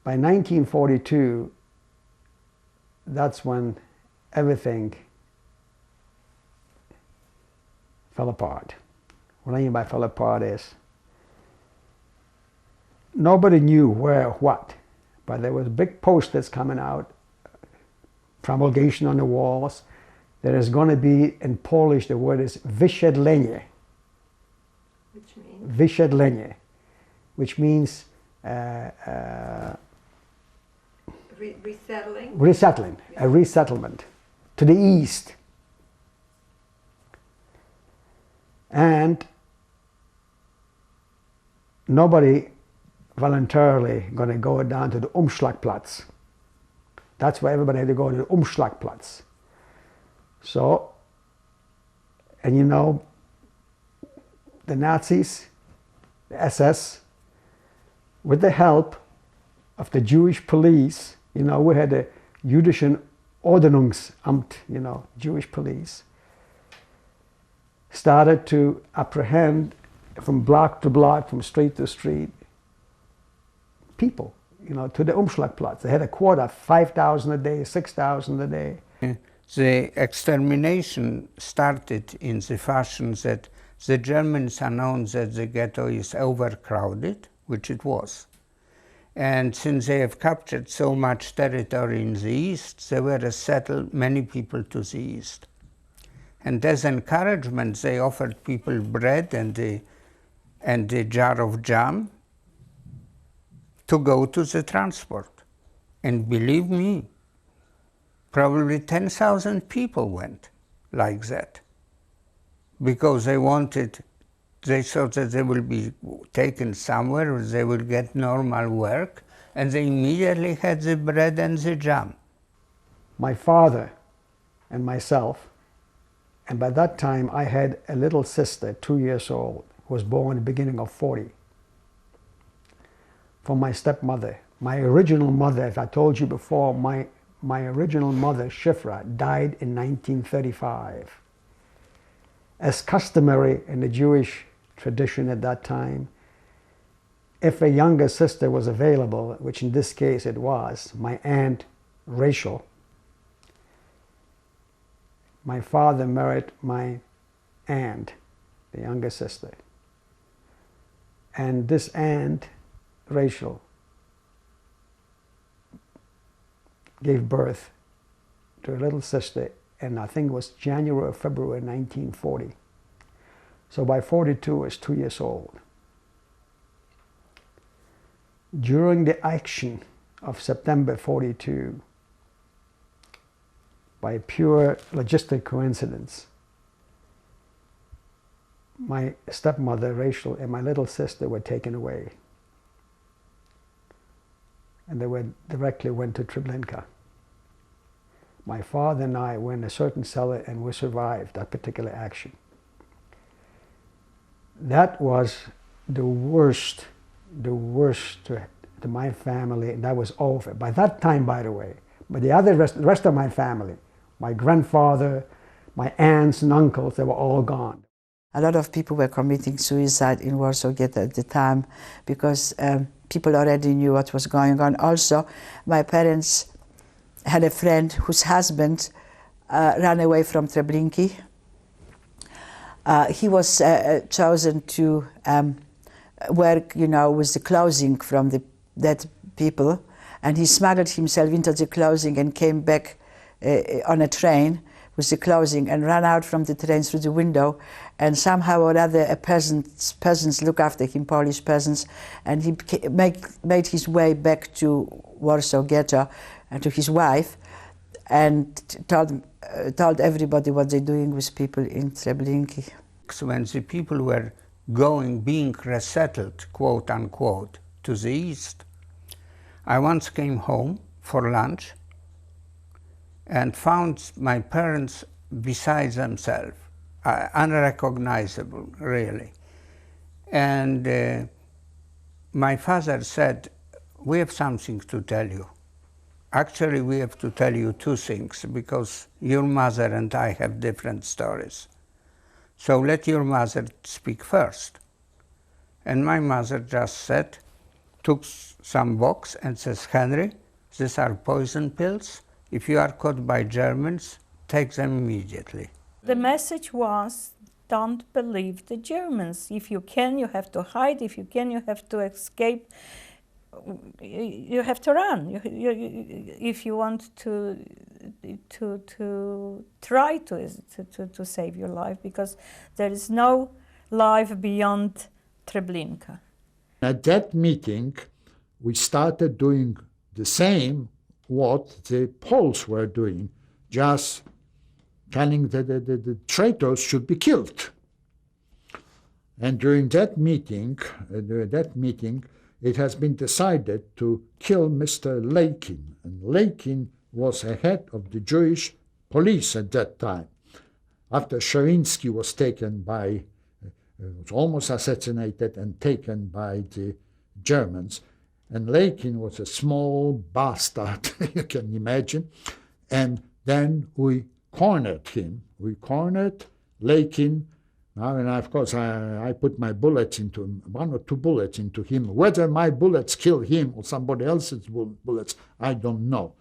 By 1942, that's when everything fell apart. What I mean by fell apart is nobody knew where, what, but there was big posters coming out, promulgation on the walls. There is going to be, in Polish, the word is wysiedlenie. Which means? Wysiedlenie, which means resettling? Resettling, a resettlement to the east. And nobody voluntarily going to go down to the Umschlagplatz. That's where everybody had to go, to the Umschlagplatz. So, and you know, the Nazis, the SS, with the help of the Jewish police, you know, we had the Jüdischen Ordnungsamt, you know, Jewish police, started to apprehend from block to block, from street to street, people, you know, to the Umschlagplatz. They had a quota, 5,000 a day, 6,000 a day. The extermination started in the fashion that the Germans announced that the ghetto is overcrowded, which it was. And since they have captured so much territory in the east, they were to settle many people to the east. And as encouragement, they offered people bread and a jar of jam to go to the transport. And believe me, probably 10,000 people went like that, because they thought that they will be taken somewhere, they will get normal work, and they immediately had the bread and the jam. My father and myself, and by that time I had a little sister, 2 years old, who was born in the beginning of 40, from my stepmother. My original mother, as I told you before, my original mother, Schiff, died in 1935. As customary in the Jewish tradition at that time, if a younger sister was available, which in this case it was, my aunt Rachel, my father married my aunt, the younger sister. And this aunt, Rachel, gave birth to a little sister, and I think it was January or February 1940. So by 42, I was 2 years old. During the action of September 42, by pure logistic coincidence, my stepmother, Rachel, and my little sister were taken away. And they directly went to Treblinka. My father and I were in a certain cellar, and we survived that particular action. That was the worst to my family, and that was over. By that time, by the way, but the rest of my family, my grandfather, my aunts and uncles, they were all gone. A lot of people were committing suicide in Warsaw Ghetto at the time because people already knew what was going on. Also, my parents had a friend whose husband ran away from Treblinka. He was chosen to work, you know, with the clothing from the dead people, and he smuggled himself into the clothing and came back on a train with the clothing and ran out from the train through the window, and somehow or other peasants look after him, Polish peasants, and he made his way back to Warsaw Ghetto and to his wife, and told everybody what they're doing with people in Treblinka. When the people were being resettled, quote unquote, to the east, I once came home for lunch and found my parents beside themselves, unrecognizable, really. And my father said, "We have something to tell you. Actually, we have to tell you two things, because your mother and I have different stories. So let your mother speak first." And my mother just said, took some box and says, Henry, these are poison pills. If you are caught by Germans, take them immediately. The message was, don't believe the Germans. If you can, you have to hide. If you can, you have to escape. You have to run. If you want to try to save your life, because there is no life beyond Treblinka. At that meeting, we started doing the same what the Poles were doing, just telling that the traitors should be killed. And during that meeting, it has been decided to kill Mr. Lakin. And Lakin was a head of the Jewish police at that time. After Sherinsky was taken by, was almost assassinated and taken by the Germans. And Lakin was a small bastard, you can imagine. And then we cornered him. We cornered Lakin. Now, and of course, I put my bullets into him, 1 or 2 bullets into him. Whether my bullets kill him or somebody else's bullets, I don't know.